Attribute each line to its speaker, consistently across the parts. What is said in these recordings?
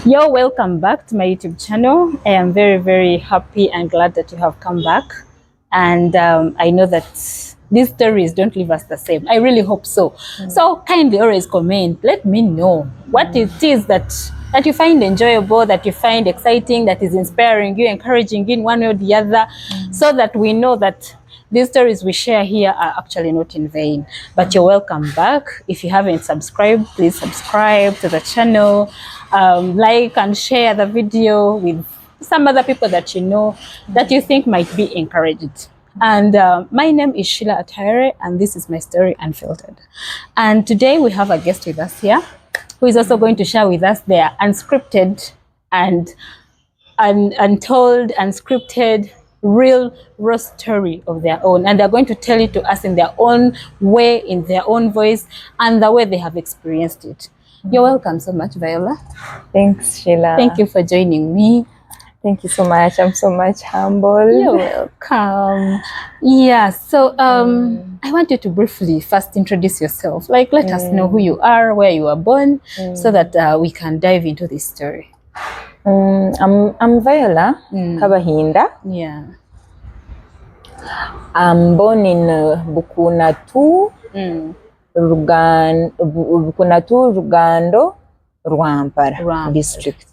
Speaker 1: You're welcome back to my YouTube channel. I am very, very happy and glad that you have come back. And I know that these stories don't leave us the same. I really hope so. So kindly always comment. Let me know what it is that you find enjoyable, that you find exciting, that is inspiring you, encouraging you in one way or the other, so that we know that these stories we share here are actually not in vain. But you're welcome back. If you haven't subscribed, please subscribe to the channel. Like and share the video with some other people that you know that you think might be encouraged. And my name is Sheila Atire, and this is My Story Unfiltered. And today we have a guest with us here who is also going to share with us their unscripted and untold, unscripted, real raw story of their own, and they're going to tell it to us in their own way, in their own voice, and the way they have experienced it. You're welcome so much, Viola.
Speaker 2: Thanks, Sheila.
Speaker 1: Thank you for joining me.
Speaker 2: Thank you so much. I'm so much humbled.
Speaker 1: You're welcome. Yeah, so I want you to briefly first introduce yourself. Like, let us know who you are, where you were born, so that we can dive into this story.
Speaker 2: I'm Viola Kabahinda.
Speaker 1: Yeah.
Speaker 2: I'm born in Bukunatu, Rugando, Rwampara district.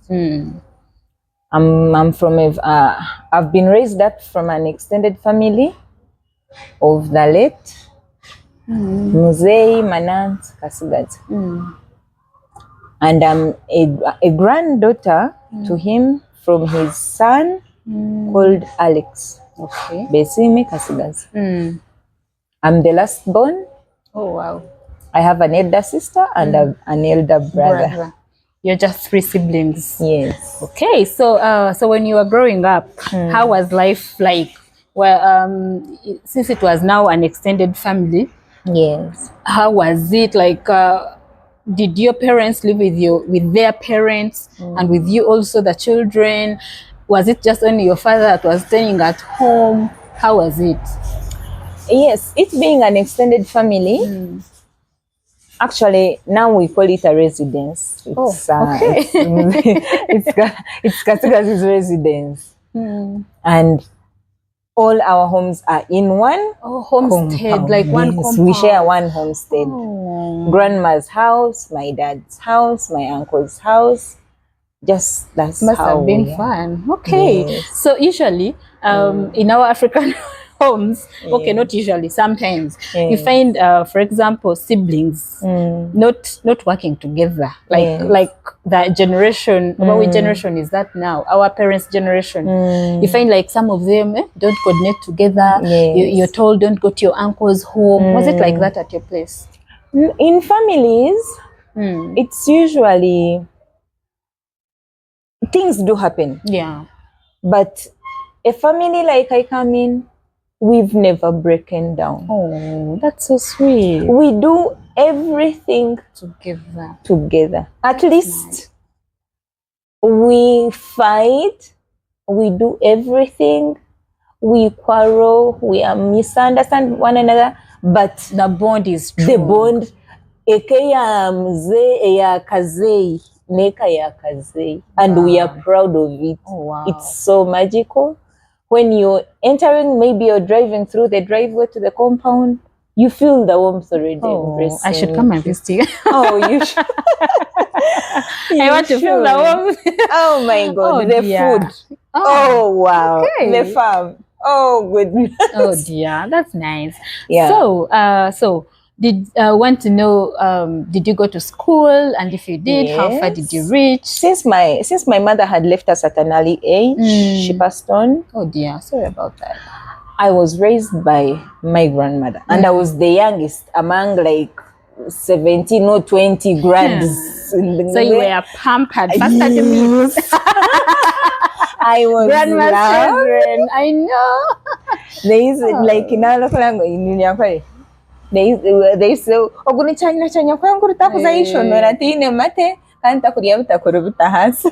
Speaker 2: I'm from I've been raised up from an extended family of the late Muzei Manant Kasigazi. And I'm a granddaughter to him from his son called Alex.
Speaker 1: Okay.
Speaker 2: Besime Kasigazi. I'm the last born.
Speaker 1: Oh, wow.
Speaker 2: I have an elder sister and an elder brother.
Speaker 1: You're just 3 siblings.
Speaker 2: Yes.
Speaker 1: Okay, so when you were growing up, how was life like? Well, since it was now an extended family,
Speaker 2: yes.
Speaker 1: How was it like? Did your parents live with their parents and with you also the children? Was it just only your father that was staying at home? How was it?
Speaker 2: Yes, it being an extended family, actually now we call it a residence. It's,
Speaker 1: okay.
Speaker 2: it's Kasigazi's residence. And all our homes are in one
Speaker 1: homestead,
Speaker 2: compound.
Speaker 1: like one compound.
Speaker 2: We share one homestead. Grandma's house, my dad's house, my uncle's house. Just that's
Speaker 1: must
Speaker 2: how
Speaker 1: have been fun. Okay. Yes. So usually, in our African homes, okay, not usually, sometimes you find, for example, siblings not working together, like the generation. What generation is that now? Our parents' generation. You find like some of them don't coordinate together. You're told don't go to your uncle's home. Was it like that at your place?
Speaker 2: In families, it's usually things do happen.
Speaker 1: Yeah,
Speaker 2: but a family like I come in, we've never broken down.
Speaker 1: Oh, that's so sweet.
Speaker 2: We do everything
Speaker 1: together.
Speaker 2: At least we fight, we do everything, we quarrel, we misunderstand one another, but
Speaker 1: the bond is true.
Speaker 2: The bond, ekeya mzee eya kazei, neka ya kazei, and we are proud of it.
Speaker 1: Oh, wow.
Speaker 2: It's so magical. When you're entering, maybe you're driving through the driveway to the compound, you feel the warmth already.
Speaker 1: Oh, I should come and visit you.
Speaker 2: Oh, you should.
Speaker 1: I want to feel the warmth.
Speaker 2: Oh my God, the food. Oh, wow.
Speaker 1: Okay.
Speaker 2: The farm. Oh, goodness.
Speaker 1: Oh dear, that's nice.
Speaker 2: Yeah.
Speaker 1: So did want to know, did you go to school, and if you did, how far did you reach?
Speaker 2: Since my mother had left us at an early age, she passed on.
Speaker 1: Oh dear, sorry about that.
Speaker 2: I was raised by my grandmother, and I was the youngest among like 17 or 20 grands.
Speaker 1: So you were pampered faster than me.
Speaker 2: I was
Speaker 1: grandma's children. I know.
Speaker 2: There is like in our local language, they say oguni chanya kwangu rutakuzaisho noratine mate kanta kuria butakuru butahasi.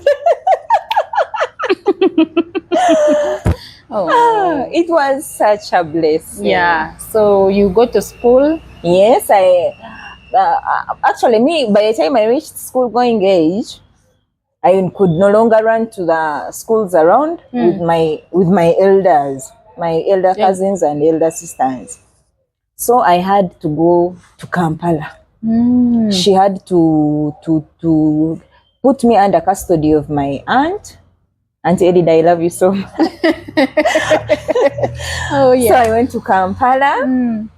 Speaker 2: It was such a blessing.
Speaker 1: Yeah. So you go to school?
Speaker 2: Yes, actually me by the time I reached school going age, I could no longer run to the schools around with my elders, my elder cousins and elder sisters. So I had to go to Kampala. She had to put me under custody of my aunt. Auntie Edith, I love you so much.
Speaker 1: Oh yeah.
Speaker 2: So I went to Kampala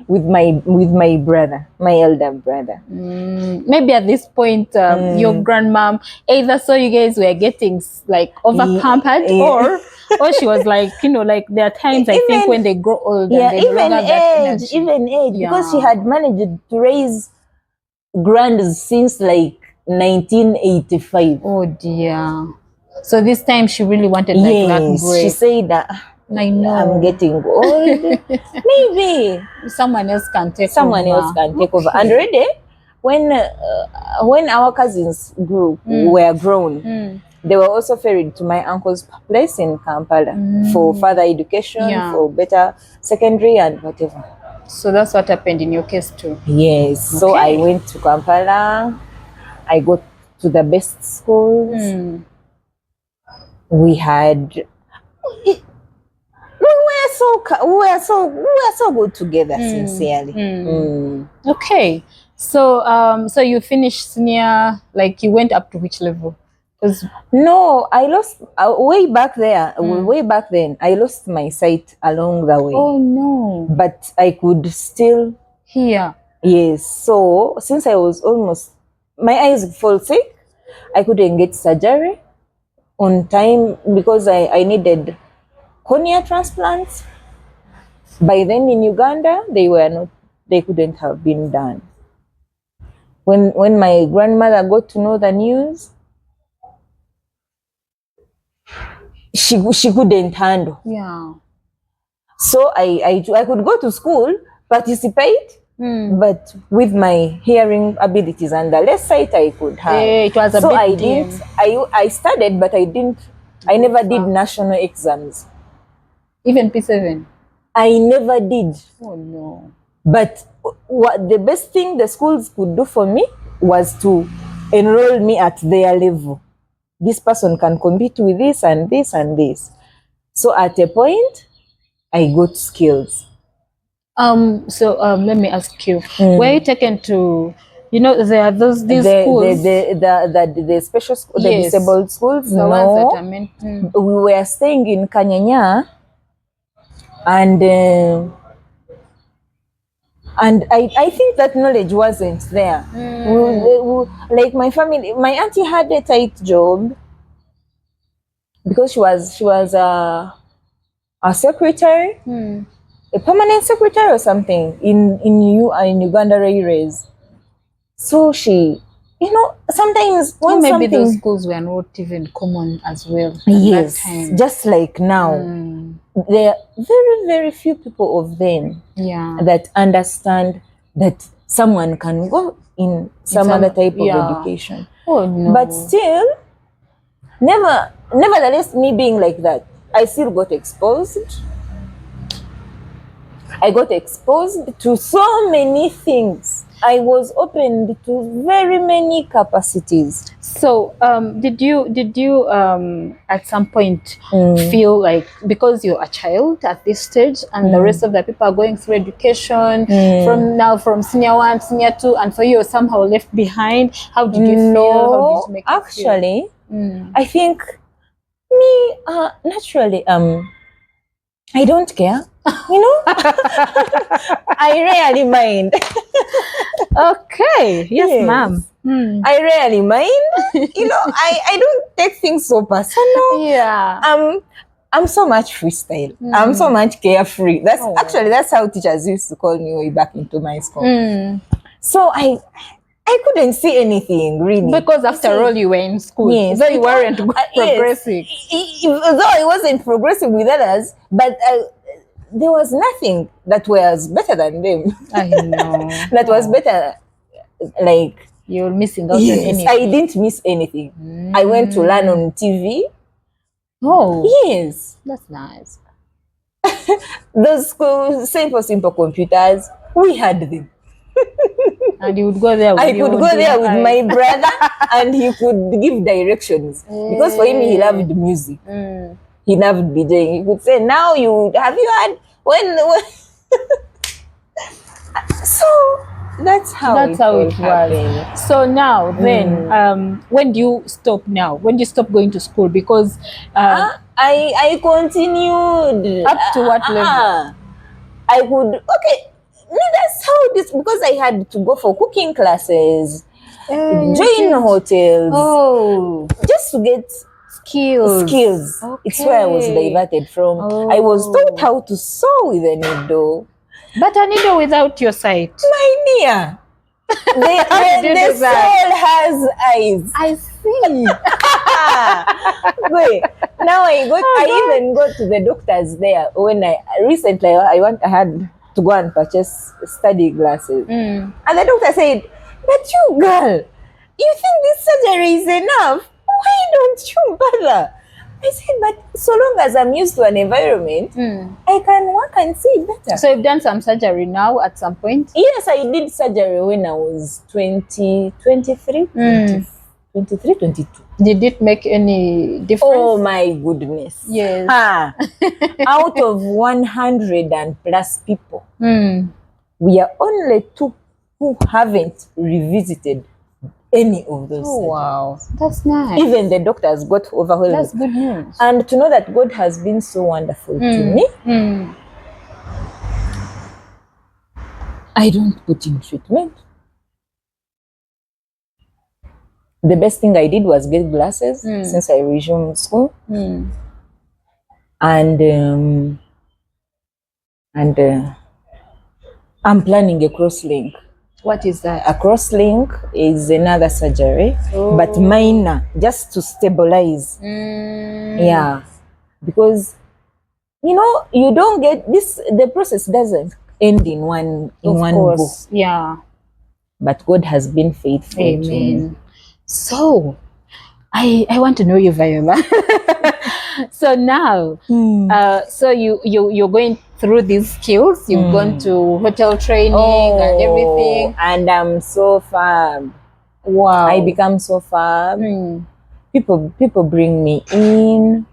Speaker 2: with my brother, my elder brother.
Speaker 1: Maybe at this point, your grandmom either saw you guys were getting like over pampered, or she was like, like there are times I think when they grow old, and they no longer have that energy.
Speaker 2: Even age, because she had managed to raise grands since like 1985.
Speaker 1: Oh dear. So this time she really wanted like that break.
Speaker 2: She said that
Speaker 1: I know
Speaker 2: I'm getting old. Maybe
Speaker 1: someone else can take
Speaker 2: over. And already, when our cousins were grown, they were also ferried to my uncle's place in Kampala for further education, for better secondary and whatever.
Speaker 1: So that's what happened in your case too.
Speaker 2: Yes. So I went to Kampala. I got to the best schools. We had. We were so good together, sincerely.
Speaker 1: Okay. So so you finished senior, like you went up to which level?
Speaker 2: No, I lost way back there. Way back then, I lost my sight along the way.
Speaker 1: Oh no!
Speaker 2: But I could still
Speaker 1: hear.
Speaker 2: Yes. So since I was almost, my eyes fall sick, I couldn't get surgery on time because I needed cornea transplants. By then in Uganda, they couldn't have been done. When my grandmother got to know the news, she couldn't handle.
Speaker 1: Yeah.
Speaker 2: So I could go to school, participate, but with my hearing abilities and the less sight I could have.
Speaker 1: It was a bit dim.
Speaker 2: I studied, but I never did national exams.
Speaker 1: Even P7?
Speaker 2: I never did.
Speaker 1: Oh no.
Speaker 2: But what the best thing the schools could do for me was to enroll me at their level. This person can compete with this and this and this. So at a point, I got skills.
Speaker 1: So let me ask you, were you taken to, there are these schools?
Speaker 2: The special school, the disabled schools?
Speaker 1: The ones that I meant.
Speaker 2: We were staying in Kanyanya, and I think that knowledge wasn't there. Like my family, my auntie had a tight job because she was a secretary, a permanent secretary or something in Uganda Railways. So she, sometimes when
Speaker 1: maybe those schools were not even common as well.
Speaker 2: Yes, that time. Just like now, there are very, very few people of them that understand that someone can go in some other type of education.
Speaker 1: Oh no!
Speaker 2: But still, nevertheless, me being like that, I still got exposed. I got exposed to so many things. I was opened to very many capacities.
Speaker 1: So, did you at some point feel like, because you're a child at this stage and the rest of the people are going through education from senior 1, senior 2, and for you somehow left behind? How did you feel? How did you make it feel?
Speaker 2: I think me naturally I don't care. I rarely mind.
Speaker 1: Okay. Yes, ma'am.
Speaker 2: I rarely mind. I don't take things so personal.
Speaker 1: Yeah.
Speaker 2: I'm so much freestyle. I'm so much carefree. That's how teachers used to call me way back into my school. So I couldn't see anything really.
Speaker 1: Because after all, you were in school.
Speaker 2: Yes.
Speaker 1: So you weren't progressing.
Speaker 2: Though I wasn't progressing with others, but there was nothing that was better than them.
Speaker 1: I know.
Speaker 2: That was better. Like,
Speaker 1: you're missing out on anything.
Speaker 2: I didn't miss anything. I went to learn on TV.
Speaker 1: Oh.
Speaker 2: Yes.
Speaker 1: That's nice.
Speaker 2: Those simple computers, we had them.
Speaker 1: And you would go there with
Speaker 2: I could go there with my brother and he could give directions. Because for him, he loved music. He loved DJing. He could say, now have you had, when so that's how it
Speaker 1: was.
Speaker 2: happened.
Speaker 1: So now then, when do you stop now? When do you stop going to school? Because
Speaker 2: I continued.
Speaker 1: Up to what level?
Speaker 2: I could, that's how this, because I had to go for cooking classes, join hotels, just to get skills.
Speaker 1: Okay.
Speaker 2: It's where I was diverted from. I was taught how to sew with a needle.
Speaker 1: But a needle without your sight.
Speaker 2: My dear, the soul has eyes.
Speaker 1: I see.
Speaker 2: Wait, now I even got to the doctors there when I had to go and purchase study glasses. And the doctor said, but you girl, you think this surgery is enough? Why don't you bother? I said, but so long as I'm used to an environment, I can work and see better.
Speaker 1: So you've done some surgery now at some point?
Speaker 2: Yes, I did surgery when I was 23.
Speaker 1: Did it make any difference?
Speaker 2: Oh my goodness.
Speaker 1: Yes.
Speaker 2: Out of 100 and plus people, we are only 2 who haven't revisited any of those.
Speaker 1: Oh, wow. That's nice.
Speaker 2: Even the doctors got overwhelmed.
Speaker 1: That's good news.
Speaker 2: And to know that God has been so wonderful to me, I don't put in treatment. The best thing I did was get glasses since I resumed school. And I'm planning a cross-link.
Speaker 1: What is that?
Speaker 2: A cross-link is another surgery, but minor, just to stabilize. Yeah, because you don't get this. The process doesn't end in one go.
Speaker 1: Yeah,
Speaker 2: but God has been faithful.
Speaker 1: Amen. So, I want to know you, Viola. So now, so you're going through these skills. You've gone to hotel training and everything,
Speaker 2: and I'm so fab.
Speaker 1: Wow!
Speaker 2: I become so fab. People bring me in.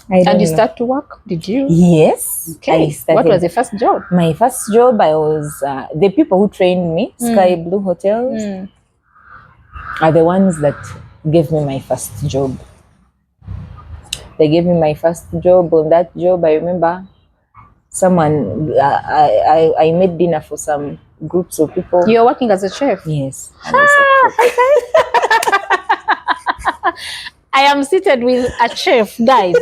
Speaker 1: And you start to work? Did you?
Speaker 2: Yes.
Speaker 1: Okay. What was the first job?
Speaker 2: My first job, I was the people who trained me, Sky Blue Hotels, are the ones that gave me my first job. They gave me my first job. On that job, I remember someone, I made dinner for some groups of people.
Speaker 1: You're working as a chef?
Speaker 2: Yes.
Speaker 1: I am seated with a chef, guys.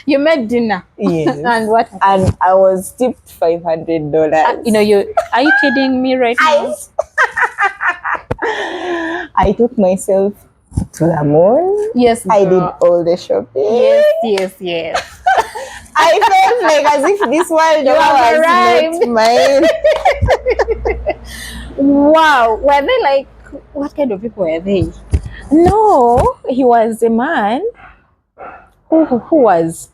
Speaker 1: You made dinner.
Speaker 2: Yes.
Speaker 1: And what?
Speaker 2: And I was tipped $500.
Speaker 1: Are you kidding me right now?
Speaker 2: I took myself to the mall.
Speaker 1: Yes, girl.
Speaker 2: I did all the shopping.
Speaker 1: Yes.
Speaker 2: I felt like as if this world was not mine.
Speaker 1: Wow. Were they like, what kind of people were they?
Speaker 2: No, he was a man who was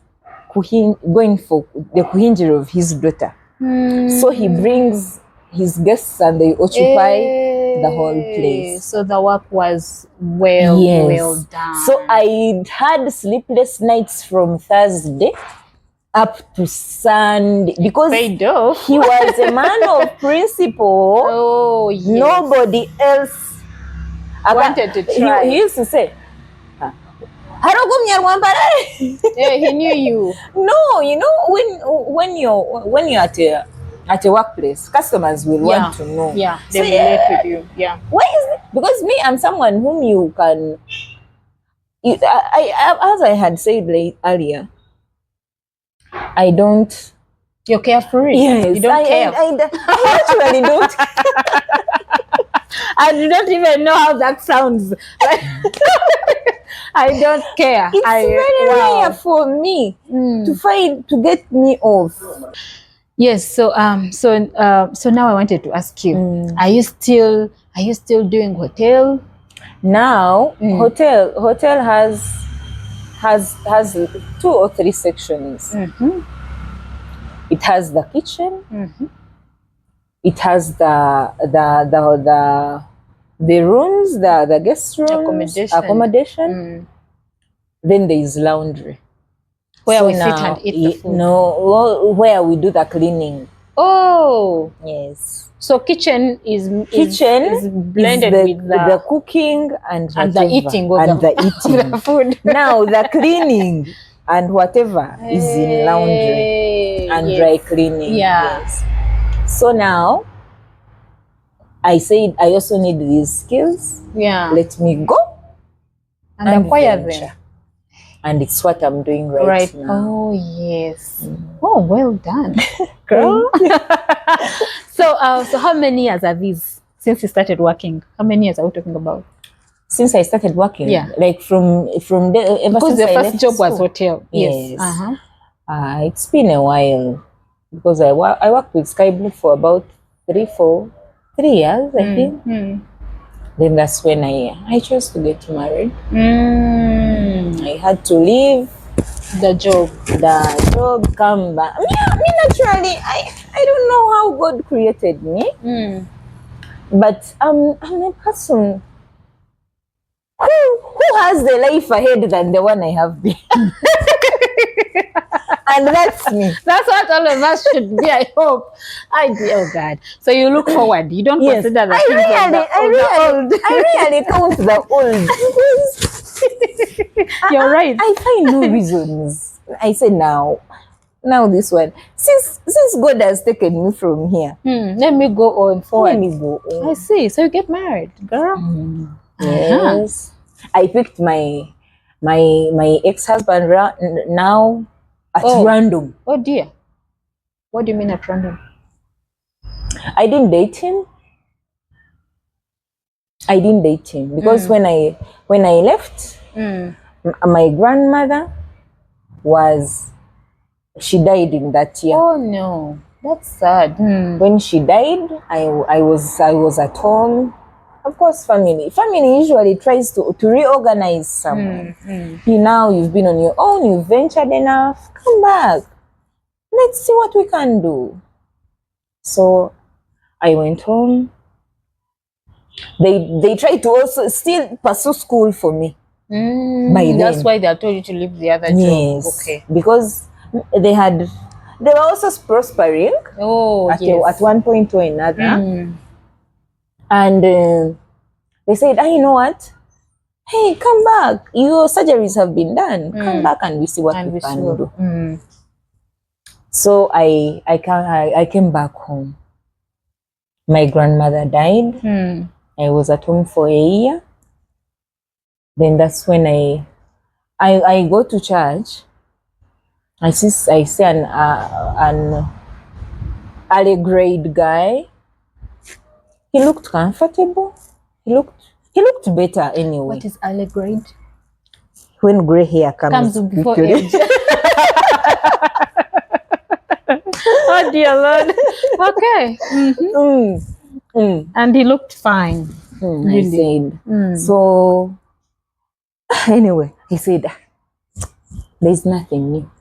Speaker 2: going for the kuhinjiri of his daughter. So he brings his guests and they occupy the whole place.
Speaker 1: So the work was well done.
Speaker 2: So I had sleepless nights from Thursday up to Sunday because he was a man of principle.
Speaker 1: Oh, yes.
Speaker 2: Nobody else
Speaker 1: wanted to try.
Speaker 2: He used to say,
Speaker 1: yeah, he knew you.
Speaker 2: No, when you're at a workplace, customers will want to know.
Speaker 1: Yeah, they relate with you. Yeah.
Speaker 2: Why is it? Because me, I'm someone whom you can. As I had said earlier, I don't.
Speaker 1: You're carefree.
Speaker 2: Yes,
Speaker 1: you don't care.
Speaker 2: I actually don't.
Speaker 1: I don't even know how that sounds. I don't care.
Speaker 2: It's very rare for me to get me off.
Speaker 1: Yes. So now I wanted to ask you: Are you still doing hotel?
Speaker 2: Now hotel has 2 or 3 sections. It has the kitchen.
Speaker 1: Mm-hmm.
Speaker 2: It has the rooms, the guest rooms, accommodation. Then there is laundry.
Speaker 1: Where we sit and eat the food.
Speaker 2: No, where we do the cleaning.
Speaker 1: Oh,
Speaker 2: yes.
Speaker 1: So kitchen is blended with
Speaker 2: the cooking and
Speaker 1: the eating
Speaker 2: of the
Speaker 1: food.
Speaker 2: Now the cleaning and whatever is in laundry and dry cleaning.
Speaker 1: Yeah.
Speaker 2: Yes. So now I said I also need these skills.
Speaker 1: Yeah.
Speaker 2: Let me go
Speaker 1: and acquire them.
Speaker 2: And it's what I'm doing right now.
Speaker 1: Oh, yes. Oh, well done,
Speaker 2: girl.
Speaker 1: So how many years are these since you started working? How many years are we talking about?
Speaker 2: Since I started working?
Speaker 1: Yeah.
Speaker 2: Like from the, ever
Speaker 1: because
Speaker 2: since
Speaker 1: the
Speaker 2: I
Speaker 1: first job
Speaker 2: school.
Speaker 1: was hotel.
Speaker 2: Yes.
Speaker 1: Uh-huh.
Speaker 2: It's been a while because I worked with Sky Blue for about 3 years, I think. Then that's when I chose to get married. I had to leave
Speaker 1: the job,
Speaker 2: come back. Me naturally, I don't know how God created me, but I'm a person who has the life ahead than the one I have been. And that's me.
Speaker 1: That's what all of us should be, I hope. Oh God. So you look forward. You don't consider that
Speaker 2: I really count the old.
Speaker 1: You're right.
Speaker 2: I find no reasons. I say now this one. Since God has taken me from here.
Speaker 1: Let me go on forward.
Speaker 2: Let me go on.
Speaker 1: I see. So you get married, girl.
Speaker 2: Yes. I picked my ex-husband now at random.
Speaker 1: Oh dear. What do you mean at random?
Speaker 2: I didn't date him. Because when I left, my grandmother she died in that year.
Speaker 1: Oh no, that's sad.
Speaker 2: When she died, I was at home. Of course, family usually tries to reorganize someone. Now you've been on your own, you've ventured enough, come back. Let's see what we can do. So I went home. They tried to also still pursue school for me.
Speaker 1: That's why they told you to leave the other job.
Speaker 2: Yes.
Speaker 1: Okay.
Speaker 2: Because they were also prospering. At one point or another. And they said, you know what? Hey, come back. Your surgeries have been done. Come back and we see what we can do. So I came back home. My grandmother died. I was at home for a year. Then that's when I go to church. I see an early grade guy. He looked comfortable. He looked better anyway.
Speaker 1: What is early grade?
Speaker 2: When gray hair comes
Speaker 1: before age. Oh dear Lord. Okay. And he looked fine.
Speaker 2: Really. I said. So anyway, he said, there's nothing new.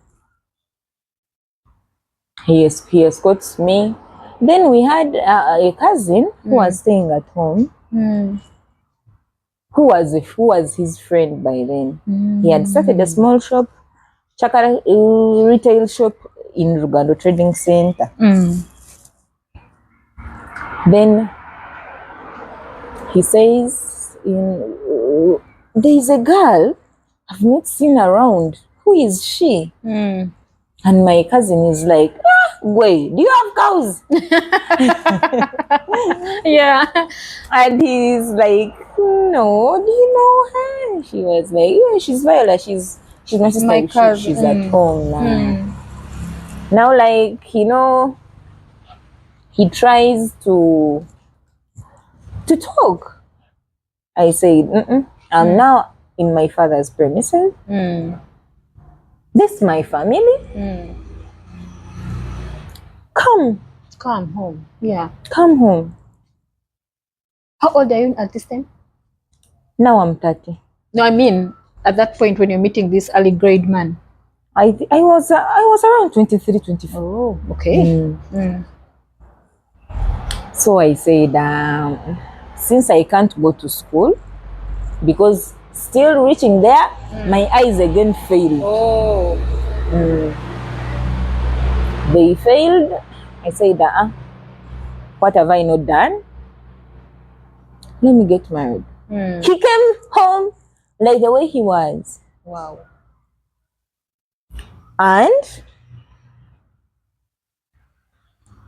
Speaker 2: He escorts me. Then we had a cousin who was staying at home, who was his friend by then. He had started a small shop, Chakara retail shop in Rugando Trading Center. Then he says, there is a girl I've not seen around. Who is she? And my cousin is like, wait, do you have cows?
Speaker 1: Yeah.
Speaker 2: And he's like, no, do you know her? She was like, yeah, she's Viola. She's my sister.
Speaker 1: My cousin.
Speaker 2: She's at home now. Now, like, he tries to talk. I said, I'm now in my father's premises. This is my family.
Speaker 1: Come home. Yeah.
Speaker 2: Come home.
Speaker 1: How old are you at this time?
Speaker 2: Now I'm 30.
Speaker 1: No, I mean at that point when you're meeting this early grade man.
Speaker 2: I was around 23, 24.
Speaker 1: Oh, okay.
Speaker 2: So I said, since I can't go to school, because still reaching there, my eyes again failed.
Speaker 1: Oh.
Speaker 2: They failed. I said, what have I not done? Let me get married. He came home like the way he was.
Speaker 1: Wow.
Speaker 2: And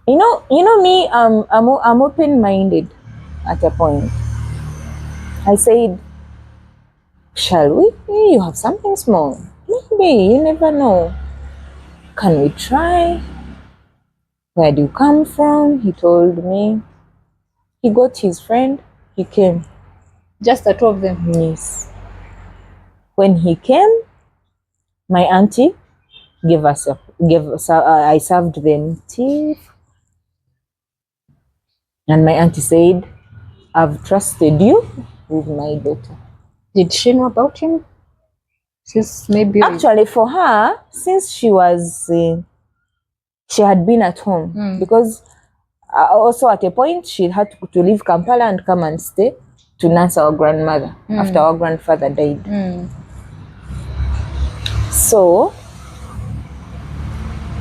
Speaker 2: you know me, I'm open-minded at a point. I said, shall we? You have something small. Maybe, you never know. Can we try? Where do you come from? He told me. He got his friend. He came.
Speaker 1: Just the two of them?
Speaker 2: Yes. When he came, my auntie I served them tea. And my auntie said, I've trusted you with my daughter.
Speaker 1: Did she know about him? Since maybe
Speaker 2: Actually, for her, since she had been at home, because also at a point she had to leave Kampala and come and stay to nurse our grandmother after our grandfather died. So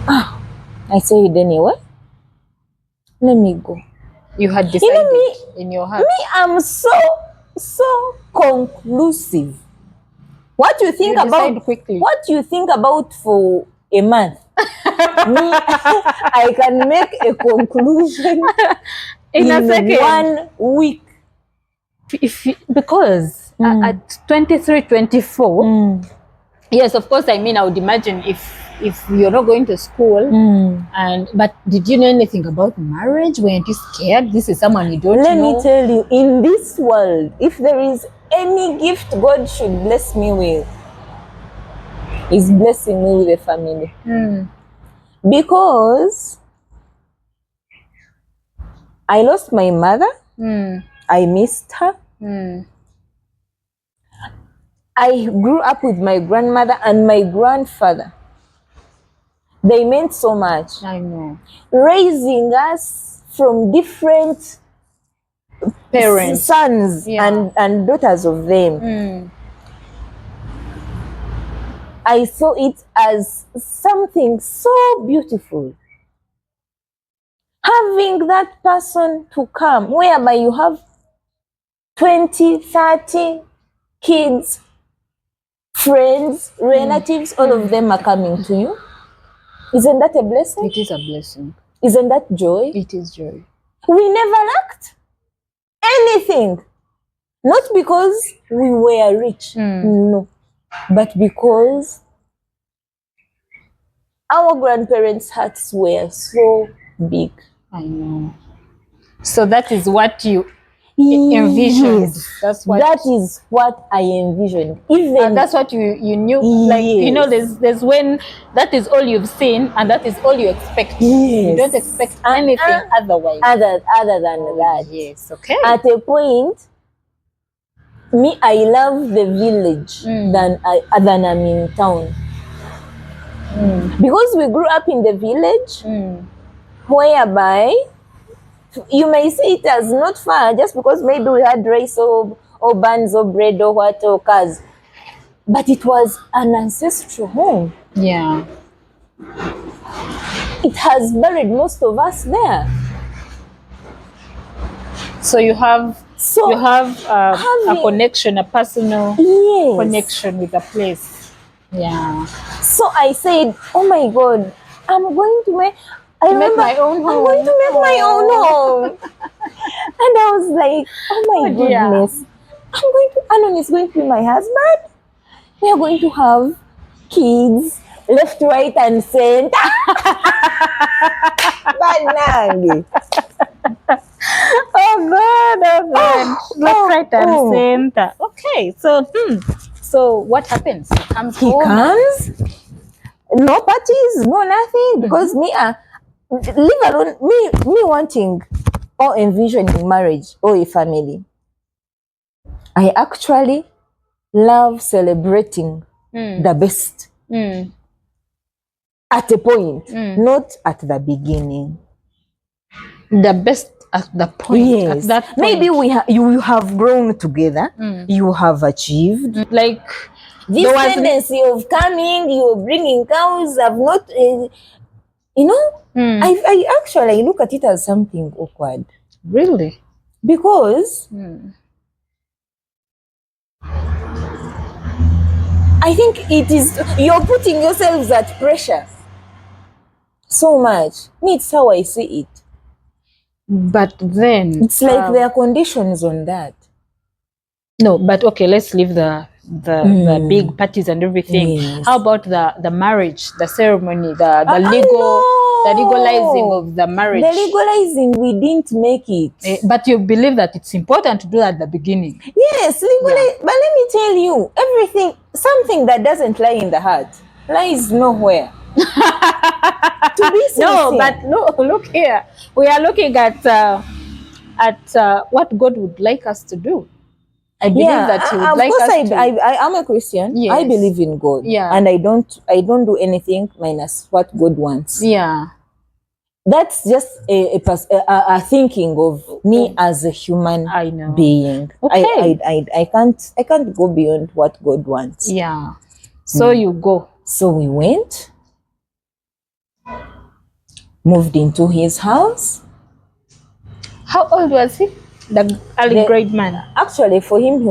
Speaker 2: I said, anyway, let me go.
Speaker 1: you had decided in your heart.
Speaker 2: Me, I'm so conclusive. What you think
Speaker 1: You
Speaker 2: about
Speaker 1: decide quickly.
Speaker 2: What you think about for a month? Me, I can make a conclusion
Speaker 1: in a second.
Speaker 2: 1 week.
Speaker 1: Because at 23, 24, yes, of course, I mean, I would imagine if you're not going to school, but did you know anything about marriage? Weren't you scared? This is someone you don't know.
Speaker 2: Let me tell you, in this world, if there is any gift God should bless me with, is blessing me with a family. Because I lost my mother. I missed her. I grew up with my grandmother and my grandfather. They meant so much.
Speaker 1: I know.
Speaker 2: Raising us from different
Speaker 1: Parents,
Speaker 2: sons and daughters of them. I saw it as something so beautiful. Having that person to come, whereby you have 20, 30 kids, friends, relatives, all of them are coming to you. Isn't that a blessing?
Speaker 1: It is a blessing.
Speaker 2: Isn't that joy?
Speaker 1: It is joy.
Speaker 2: We never lacked anything. Not because we were rich, no, but because our grandparents' hearts were so big.
Speaker 1: I know. So that is what you envisioned.
Speaker 2: That is what I envisioned. Even
Speaker 1: that's what you knew. Like, you know, there's when that is all you've seen and that is all you expect.
Speaker 2: Yes.
Speaker 1: You don't expect anything otherwise.
Speaker 2: Other than that.
Speaker 1: Yes, okay.
Speaker 2: At a point, me, I love the village than I'm in town. Because we grew up in the village, whereby you may see it as not far, just because maybe we had rice or buns or bread or what or cars. But it was an ancestral home.
Speaker 1: Yeah.
Speaker 2: It has buried most of us there.
Speaker 1: So you have a connection, a personal connection with a place. Yeah.
Speaker 2: So I said, oh my God, I'm going to make
Speaker 1: my own home.
Speaker 2: I'm going to make my own home. And I was like, oh my goodness. Anon is going to be my husband. We are going to have kids, left, right, and center. Banang.
Speaker 1: Oh God. Left, right, and center. Okay, so what happens? He
Speaker 2: comes. No parties, no nothing. Because leave alone me wanting or envisioning marriage or a family. I actually love celebrating the best. at a point, not at the beginning.
Speaker 1: The best at the point.
Speaker 2: Yes.
Speaker 1: At that point.
Speaker 2: Maybe you have grown together. You have achieved.
Speaker 1: Like
Speaker 2: This tendency of coming, you're bringing cows, I've not, I actually look at it as something awkward.
Speaker 1: Really?
Speaker 2: Because I think you're putting yourselves at pressure so much. Me, it's how I see it.
Speaker 1: But then
Speaker 2: it's like there are conditions on that.
Speaker 1: No, but okay, let's leave the big parties and everything.
Speaker 2: Yes.
Speaker 1: How about the marriage, the ceremony, the legalizing of the marriage?
Speaker 2: The legalizing, we didn't make it.
Speaker 1: But you believe that it's important to do that at the beginning.
Speaker 2: Yes, legalize. Yeah. But let me tell you, something that doesn't lie in the heart lies nowhere. To be sincere.
Speaker 1: No, but no, look here. We are looking at what God would like us to do. I believe that He would like us to.
Speaker 2: I am a Christian. Yes. I believe in God.
Speaker 1: Yeah.
Speaker 2: And I don't do anything minus what God wants.
Speaker 1: Yeah.
Speaker 2: That's just a thinking of me as a human being.
Speaker 1: Okay.
Speaker 2: I can't go beyond what God wants.
Speaker 1: Yeah. So you go.
Speaker 2: So we went, moved into his house.
Speaker 1: How old was he? The early grade man.
Speaker 2: Actually, for him,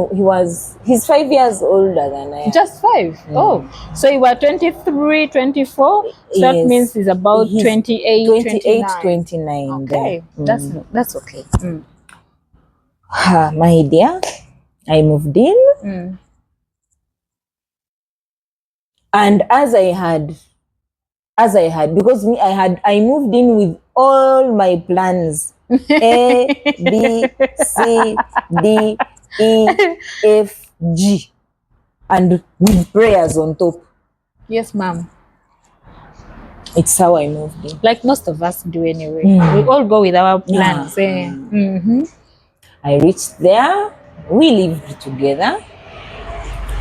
Speaker 2: he's 5 years older than I am.
Speaker 1: Just 5? Oh. So you were 23, 24? So yes. That means he's about 28,
Speaker 2: 29.
Speaker 1: Okay. That's okay.
Speaker 2: My dear, I moved in. And as I had, because I moved in with all my plans. A, B, C, D, E, F, G, and with prayers on top.
Speaker 1: Yes, ma'am.
Speaker 2: It's how I moved in.
Speaker 1: Like most of us do anyway. We all go with our plans.
Speaker 2: I reached there. We lived together.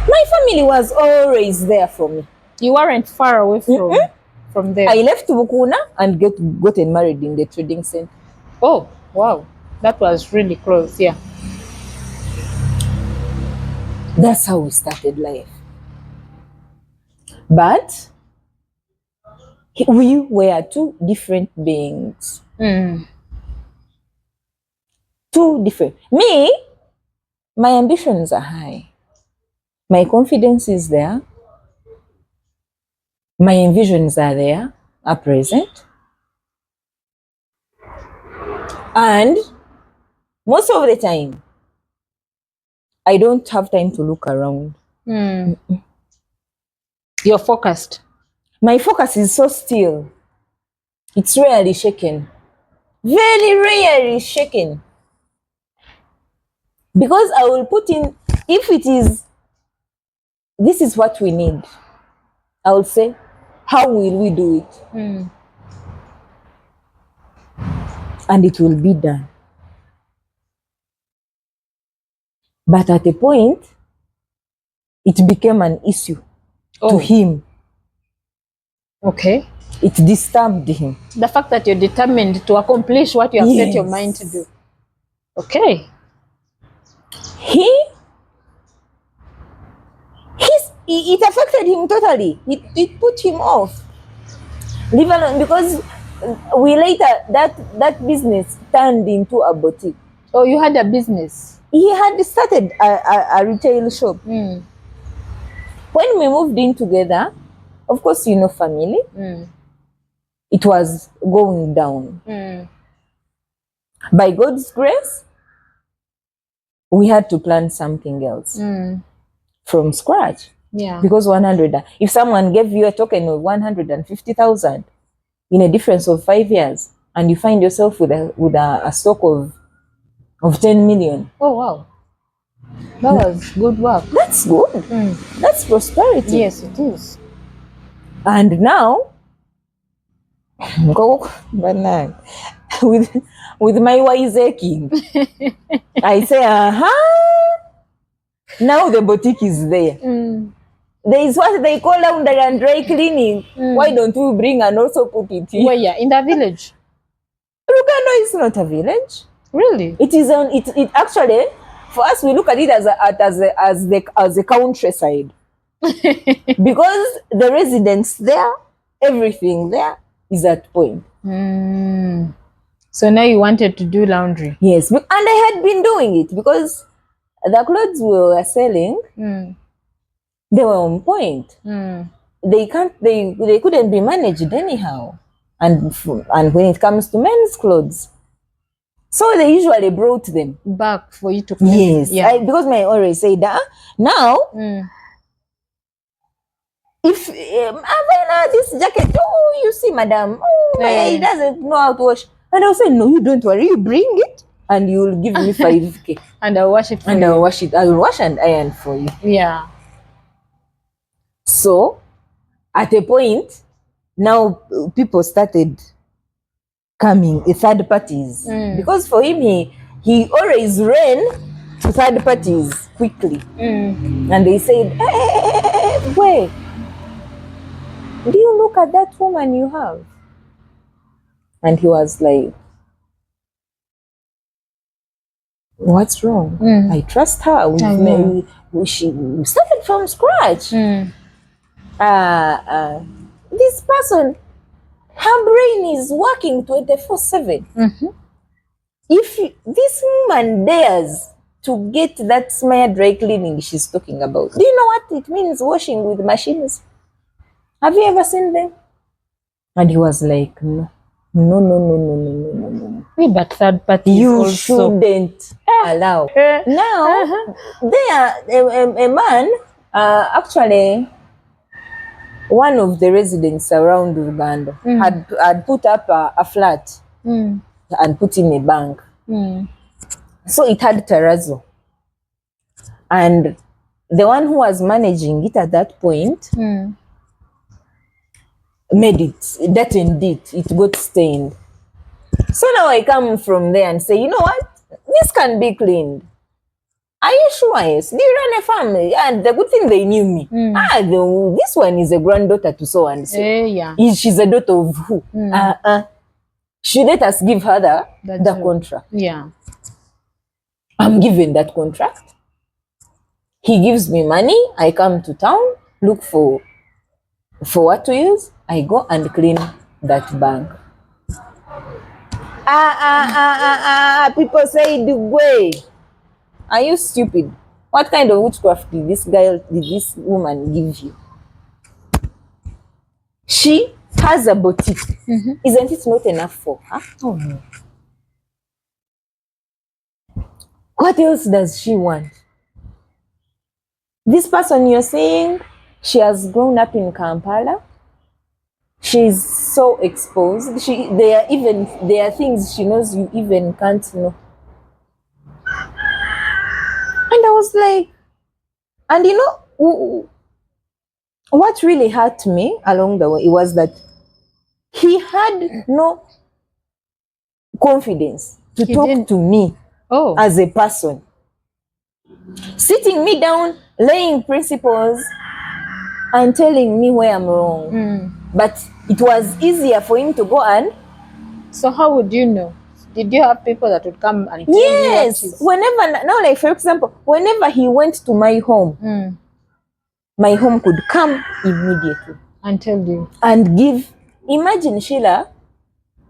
Speaker 2: My family was always there for me.
Speaker 1: You weren't far away from there.
Speaker 2: I left Bukuna and gotten married in the trading center.
Speaker 1: Oh, wow. That was really close, yeah.
Speaker 2: That's how we started life. But we were two different beings. Two different. Me, my ambitions are high. My confidence is there. My envisions are there, are present. And most of the time, I don't have time to look around.
Speaker 1: You're focused.
Speaker 2: My focus is so still. It's rarely shaken. Very rarely shaken. Because I will put in, if it is, this is what we need, I will say, how will we do it? And it will be done. But at a point, it became an issue to him.
Speaker 1: Okay.
Speaker 2: It disturbed him.
Speaker 1: The fact that you're determined to accomplish what you have set your mind to do. Okay.
Speaker 2: It affected him totally. It put him off. Leave alone, because we later, that business turned into a boutique.
Speaker 1: Oh, you had a business?
Speaker 2: He had started a retail shop. When we moved in together, of course, family, it was going down. By God's grace, we had to plan something else from scratch.
Speaker 1: Yeah.
Speaker 2: Because if someone gave you a token of 150,000 in a difference of 5 years, and you find yourself with a stock of 10 million.
Speaker 1: Oh, wow. That was good work.
Speaker 2: That's good. That's prosperity.
Speaker 1: Yes, it is.
Speaker 2: And now, with my wise aching, I say, now the boutique is there. there is what they call laundry and dry cleaning. Why don't we bring and also put it here?
Speaker 1: Where, yeah, in the village.
Speaker 2: Lugano is not a village.
Speaker 1: Really?
Speaker 2: It is on it actually, for us we look at it as a countryside. Because the residents there, everything there is at point.
Speaker 1: So now you wanted to do laundry?
Speaker 2: Yes, and I had been doing it because the clothes we were selling, they were on point. They couldn't be managed anyhow. And when it comes to men's clothes, so they usually brought them
Speaker 1: back for you to clean.
Speaker 2: Yes, yeah. Because my always say that now. If this jacket, oh, you see, madam, he doesn't know how to wash. And I'll say, no, you don't worry, you bring it and you'll give me 5K.
Speaker 1: And I'll wash it for you.
Speaker 2: And I'll wash it. I will wash and iron for you.
Speaker 1: Yeah.
Speaker 2: So, at a point, now people started coming, third parties. Because for him, he always ran to third parties quickly. And they said, hey, wait. Do you look at that woman you have? And he was like, what's wrong? I trust her. She started from scratch. This person, her brain is working 24/7. If this woman dares to get that smart dry cleaning she's talking about, do you know what it means washing with machines? Have you ever seen them? And he was like, no.
Speaker 1: But third party
Speaker 2: you
Speaker 1: also
Speaker 2: shouldn't allow. Now, there, a man, actually, one of the residents around Uganda had put up a flat and put in a bank. So it had terrazzo. And the one who was managing it at that point made it, that indeed, it got stained. So now I come from there and say, you know what? This can be cleaned. Are you sure? Yes. Do you run a family? And the good thing, they knew me. This one is a granddaughter to so and so.
Speaker 1: Yeah.
Speaker 2: She's a daughter of who? She let us give her the contract.
Speaker 1: Yeah.
Speaker 2: I'm given that contract. He gives me money. I come to town, look for what to use. I go and clean that bank. People say, the way. Are you stupid? What kind of witchcraft did this woman give you? She has a boutique. Isn't it not enough for her?
Speaker 1: Oh no.
Speaker 2: What else does she want? This person you're saying, she has grown up in Kampala. She's so exposed. There are things she knows you even can't know. And I was like, and you know, what really hurt me along the way was that he had no confidence to talk to me as a person. Sitting me down, laying principles, and telling me where I'm wrong. But it was easier for him to go and...
Speaker 1: So how would you know? Did you have people that would come and tell you?
Speaker 2: Yes, whenever, now like for example, whenever he went to my home, my home could come immediately.
Speaker 1: And tell you.
Speaker 2: And give, imagine Sheila,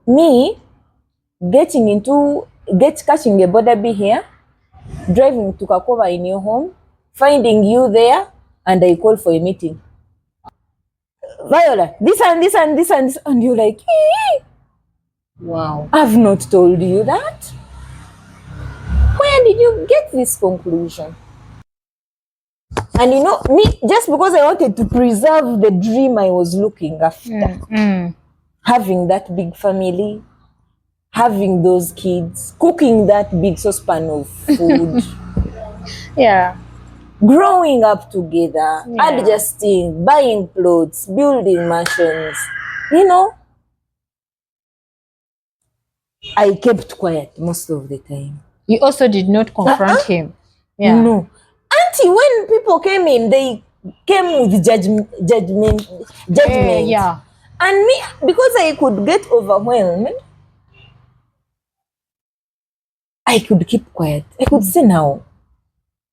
Speaker 2: me catching a border bee here, driving to Kakova in your home, finding you there, and I call for a meeting. Viola, this and this and this and this, and you're like, ee!
Speaker 1: Wow.
Speaker 2: I've not told you that. Where did you get this conclusion? And you know, me, just because I wanted to preserve the dream I was looking after, having that big family, having those kids, cooking that big saucepan of food.
Speaker 1: Yeah.
Speaker 2: Growing up together, adjusting, buying clothes, building mansions, you know. I kept quiet most of the time.
Speaker 1: You also did not confront him?
Speaker 2: Yeah. No. Auntie, when people came in, they came with judgment.
Speaker 1: Yeah.
Speaker 2: And me, because I could get overwhelmed, I could keep quiet. I could say, now,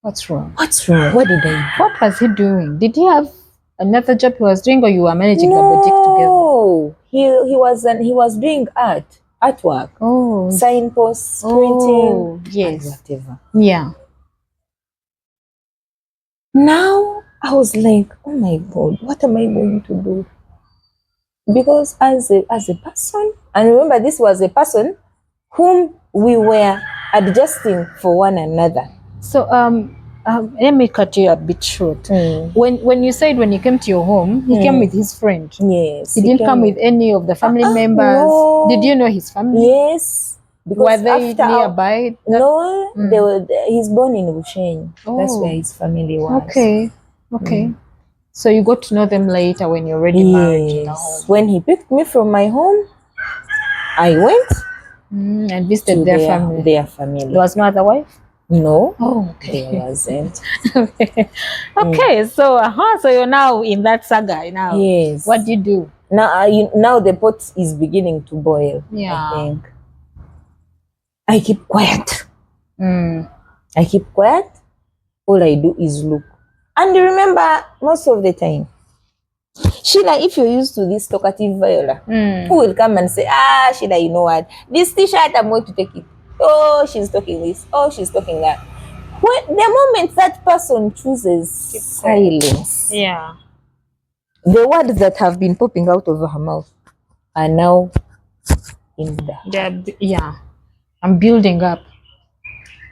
Speaker 1: What's wrong?
Speaker 2: what's wrong? What did I do?
Speaker 1: What was he doing? Did he have another job he was doing, or you were managing the boutique together?
Speaker 2: No, he was doing artwork,
Speaker 1: Oh,
Speaker 2: signposts, printing,
Speaker 1: yes,
Speaker 2: and whatever.
Speaker 1: yeah.
Speaker 2: Now I was like, oh my God, what am I going to do? Because as a person, and remember, this was a person whom we were adjusting for one another.
Speaker 1: So let me cut you a bit short. When you said when he came to your home, he came with his friend.
Speaker 2: Yes.
Speaker 1: He didn't come with any of the family members.
Speaker 2: No.
Speaker 1: Did you know his family?
Speaker 2: Yes.
Speaker 1: Were they nearby?
Speaker 2: No, he's born in Bushenyi. That's where his family was.
Speaker 1: Okay. So you got to know them later when you're already married in the home.
Speaker 2: When he picked me from my home, I went
Speaker 1: and visited their family.
Speaker 2: Their family.
Speaker 1: There was no other wife?
Speaker 2: No.
Speaker 1: Oh, okay.
Speaker 2: There wasn't.
Speaker 1: Okay, so so you're now in that saga now.
Speaker 2: Yes.
Speaker 1: What do you do?
Speaker 2: Now the pot is beginning to boil.
Speaker 1: Yeah.
Speaker 2: I think. I keep quiet.
Speaker 1: I
Speaker 2: keep quiet. All I do is look. And remember, most of the time, Sheila, if you're used to this talkative Viola, who will come and say, Sheila, you know what? This t-shirt, I'm going to take it. Oh, she's talking this. Oh, she's talking that. When the moment that person chooses silence, the words that have been popping out of her mouth are now in the
Speaker 1: I'm building up.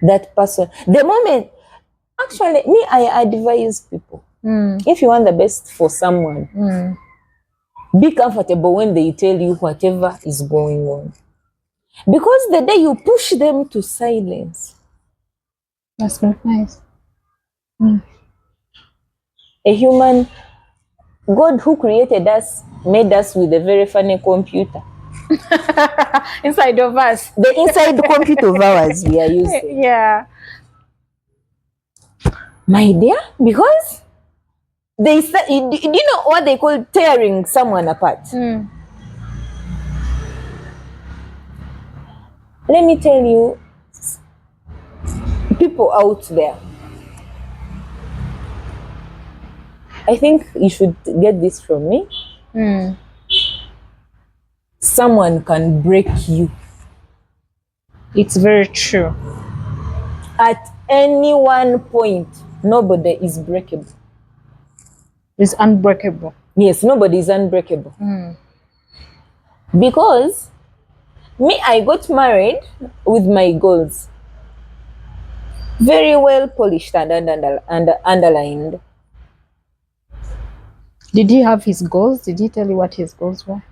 Speaker 2: That person. The moment, actually, me, I advise people, if you want the best for someone, be comfortable when they tell you whatever is going on. Because the day you push them to silence,
Speaker 1: that's not nice.
Speaker 2: A human, God who created us, made us with a very funny computer.
Speaker 1: Inside of us.
Speaker 2: The inside computer of ours we are using.
Speaker 1: Yeah.
Speaker 2: My dear, because they start, do you know what they call tearing someone apart? Let me tell you, people out there, I think you should get this from me. Someone can break you.
Speaker 1: It's very true.
Speaker 2: At any one point, nobody is breakable.
Speaker 1: It's unbreakable.
Speaker 2: Yes, nobody is unbreakable. Because me, I got married with my goals. Very well polished and underlined.
Speaker 1: Did he have his goals? Did he tell you what his goals were?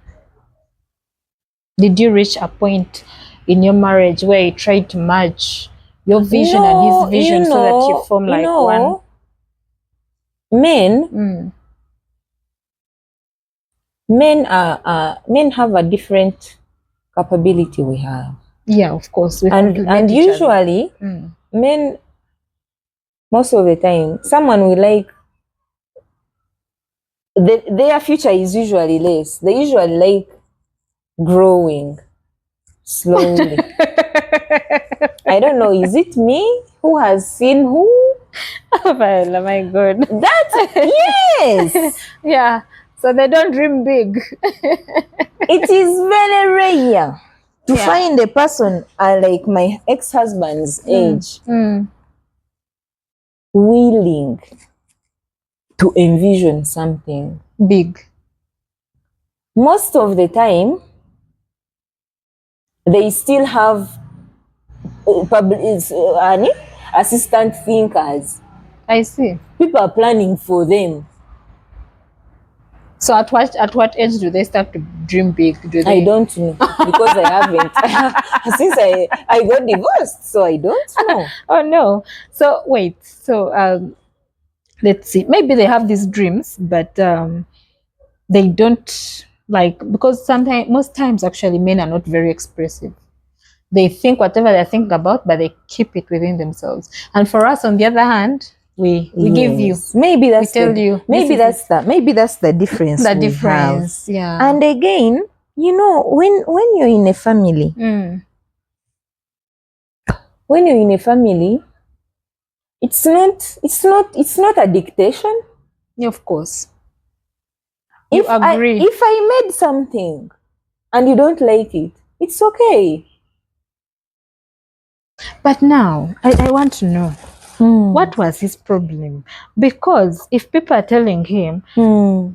Speaker 1: Did you reach a point in your marriage where you tried to merge your vision and his vision so that you form like one?
Speaker 2: Men have a different capability we have.
Speaker 1: Yeah, of course.
Speaker 2: And usually, men, most of the time, someone will like, their future is usually less. They usually like growing slowly. I don't know, is it me who has seen who?
Speaker 1: Oh my God.
Speaker 2: Yes.
Speaker 1: Yeah. So they don't dream big.
Speaker 2: It is very rare to find a person like my ex-husband's age willing to envision something
Speaker 1: big.
Speaker 2: Most of the time, they still have assistant thinkers.
Speaker 1: I see.
Speaker 2: People are planning for them.
Speaker 1: So at what age do they start to dream big?
Speaker 2: I don't know, because I haven't. Since I got divorced, so I don't know.
Speaker 1: Oh no. So wait. So let's see. Maybe they have these dreams, but they don't because most times actually men are not very expressive. They think whatever they think about, but they keep it within themselves. And for us, on the other hand, we give you.
Speaker 2: Maybe that's
Speaker 1: tell you,
Speaker 2: maybe that's the difference.
Speaker 1: The
Speaker 2: we
Speaker 1: difference,
Speaker 2: have.
Speaker 1: yeah.
Speaker 2: And again, you know, when you're in a family, when you're in a family, it's not a dictation.
Speaker 1: Yeah, of course. You
Speaker 2: If
Speaker 1: agree.
Speaker 2: if I made something and you don't like it, it's okay.
Speaker 1: But now I want to know, what was his problem? Because if people are telling him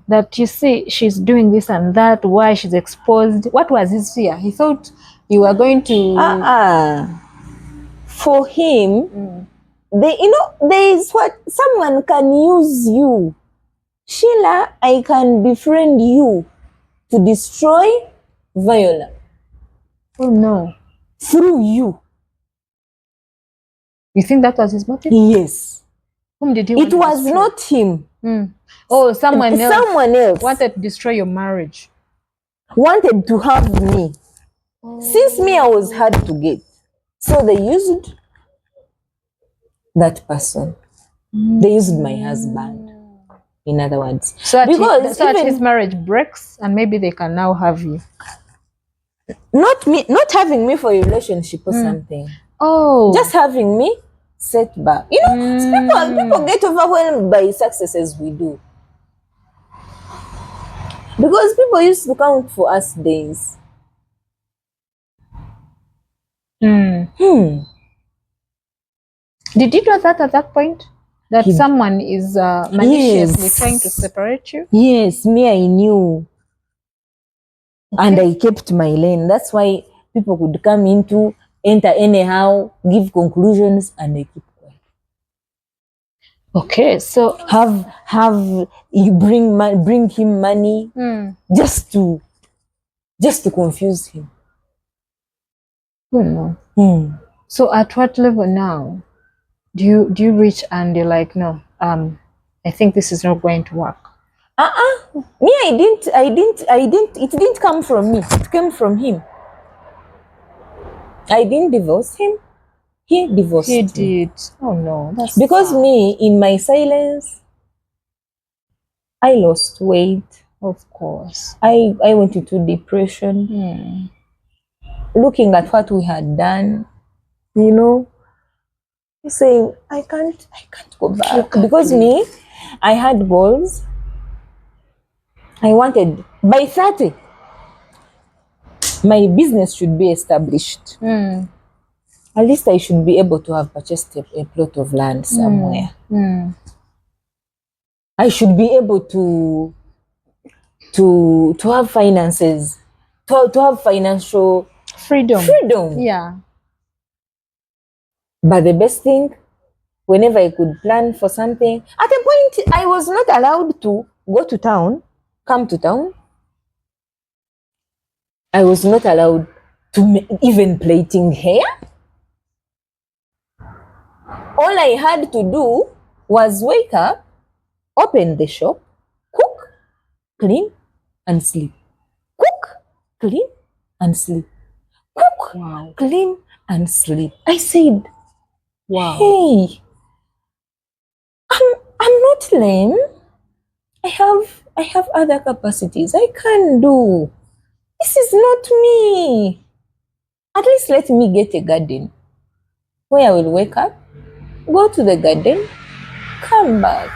Speaker 1: that, you see, she's doing this and that, why she's exposed, what was his fear? He thought you were going to
Speaker 2: for him, there is what someone can use you. Sheila, I can befriend you to destroy Viola.
Speaker 1: Oh no.
Speaker 2: Through you.
Speaker 1: You think that was his motive?
Speaker 2: Yes.
Speaker 1: Whom did he want
Speaker 2: It
Speaker 1: to
Speaker 2: was
Speaker 1: destroy?
Speaker 2: not him.
Speaker 1: Oh, someone else.
Speaker 2: Someone else
Speaker 1: wanted to destroy your marriage.
Speaker 2: wanted to have me. Since me, I was hard to get. So they used that person. They used my husband, in other words.
Speaker 1: So that his marriage breaks and maybe they can now have you.
Speaker 2: Not having me for a relationship or something.
Speaker 1: Oh.
Speaker 2: Just having me set back. You know, people get overwhelmed by successes we do. Because people used to count for us days.
Speaker 1: Did you know that at that point? That someone is maliciously trying to separate you?
Speaker 2: Yes, me, I knew. Okay. And I kept my lane. That's why people could come enter anyhow, give conclusions, and I keep quiet.
Speaker 1: Okay, so
Speaker 2: have you bring him money just to confuse him.
Speaker 1: So at what level now do you reach and you're like, no, I think this is not going to work?
Speaker 2: Me, it didn't come from me. It came from him. I didn't divorce him. He divorced me.
Speaker 1: He did. Oh no, that's
Speaker 2: because
Speaker 1: sad.
Speaker 2: Me, in my silence, I lost weight.
Speaker 1: Of course.
Speaker 2: I went into depression. Looking at what we had done, you know, saying I can't go back. Because me, I had goals. I wanted by 30 my business should be established. At least I should be able to have purchased a plot of land somewhere. I should be able to have finances, to have financial freedom.
Speaker 1: Yeah.
Speaker 2: But the best thing, whenever I could plan for something, at a point I was not allowed to go to town, come to town. I was not allowed to even plaiting hair. All I had to do was wake up, open the shop, cook, clean, and sleep. Cook, clean, and sleep. Cook, clean, and sleep. I said, wow. Hey, I'm not lame. I have other capacities. I can do. This is not me. At least let me get a garden where I will wake up, go to the garden, come back,